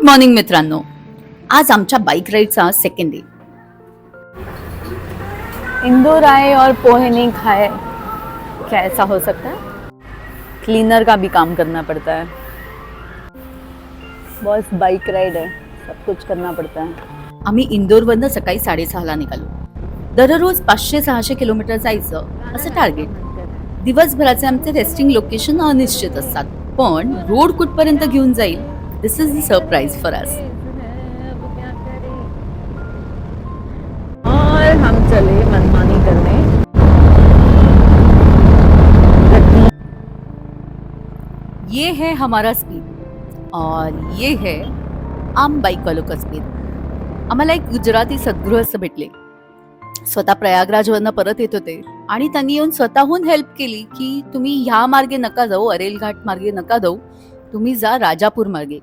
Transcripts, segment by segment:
Good morning मित्रांनो. आज आमच्या बाईक राईडचा सेकंड डे. इंदौर आए और पोहे नहीं खाए, क्या ऐसा हो सकता है? क्लीनर का भी काम करना पड़ता है. बस बाइक राइड है, सब कुछ करना पड़ता है. आम्ही इंदोरवरनं सकाळी 6:30ला निघालो. दररोज 500-600 किलोमीटर जायचं असं टार्गेट. दिवसभराचे आमचे रेस्टिंग लोकेशन अनिश्चित असतात, पण रोड कुठपर्यंत घेऊन जाईल this is the surprise for us. और हम चले मनमानी करने. ये है हमारा स्पीड और ये है आम बाईक वालों का स्पीड. आम्हाला एक गुजराती सद्गृहस्थ भेटले. स्वतः प्रयागराजवरनं परत येत होते आणि त्यांनी येऊन स्वतःहून हेल्प केली की तुम्ही ह्या मार्गे नका जाऊ, अरेल घाट मार्गे नका जाऊ, तुम्ही जा राजापूर मार्गे.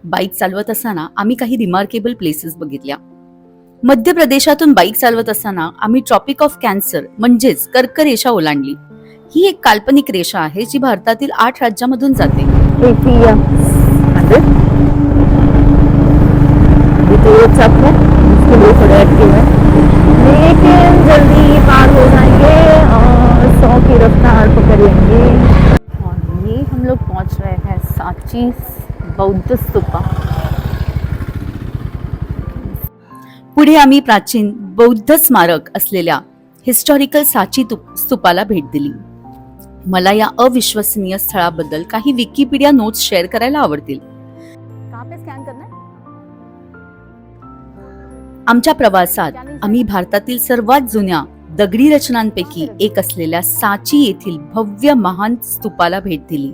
बाईक चालवत असताना आम्ही काही रिमार्केबल प्लेसेस बघितल्या. मध्य प्रदेशातून बाईक चालवत असताना आम्ही ट्रॉपिक ऑफ कॅन्सर म्हणजेच कर्करेषा ओलांडली. ही एक काल्पनिक रेषा आहे जी भारतातील 8 राज्यामधून जाते. लेकिन जल्दी पार हो जाएंगे और 100 की रफ्तार पकड़ लेंगे. और ये हम लोग पहुंच रहे हैं सांची बौद्ध स्तूपा. पुढे आम्ही प्राचीन बौद्ध स्मारक असलेल्या हिस्टॉरिकल सांची स्तूपाला भेट दिली. मला या अविश्वसनीय स्थळाबद्दल काही विकिपीडिया नोट्स शेअर करायला आवडतील. आमच्या प्रवासात आम्ही भारतातील सर्वात जुन्या दगडी रचनांपैकी एक असलेल्या सांची येथील भव्य महान स्तूपाला भेट दिली.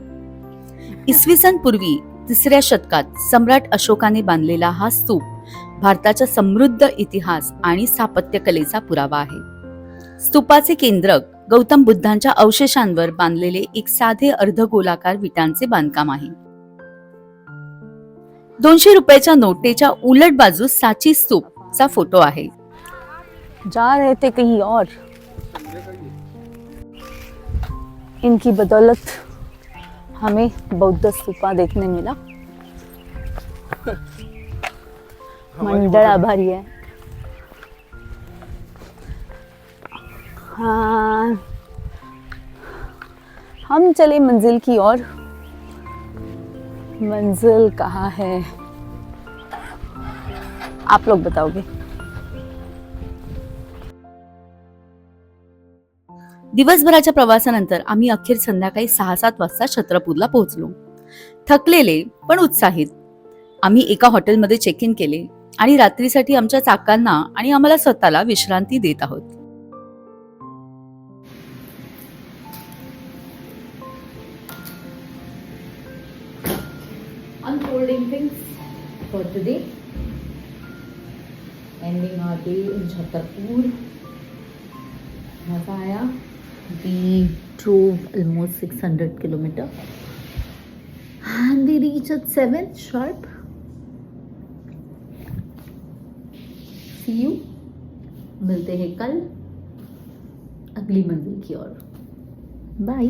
इसवी सन पूर्वी 3ऱ्या शतकात सम्राट अशोकाने बांधलेला हा स्तूप भारताचा समृद्ध इतिहास आणि स्थापत्यकलेचा पुरावा आहे. स्तूपाचे केंद्रक गौतम बुद्धांच्या अवशेषांवर बांधलेले एक साधे अर्धगोलाकार विटांचे बांधकाम आहे. 200 रुपयाच्या नोटेच्या उलट बाजूस सांची स्तूपचा फोटो आहे. जा रहे थे कहीं और, इनकी बदौलत हमें बौद्ध स्तूपा देखने मिला. मंडल आभारी है. हाँ, हम चले मंजिल की ओर. मंजिल कहाँ है आप लोग बताओगे. दिवसभराच्या प्रवासानंतर आम्ही अखेर संध्याकाळी 6-7 वाजता छत्रपूरला पोहोचलो. थकलेले पण उत्साहित. आम्ही एका हॉटेलमध्ये चेक इन केले आणि रात्रीसाठी आमच्या चाकांना आणि आम्हाला स्वतःला विश्रांती देत आहोत. Unfolding things for today. Ending our day in Chhatarpur. मजा आया. We drove almost 600 kilometer and we reached at 7 sharp. See you. मिलते हैं कल अगली मंजिल की ओर. बाय.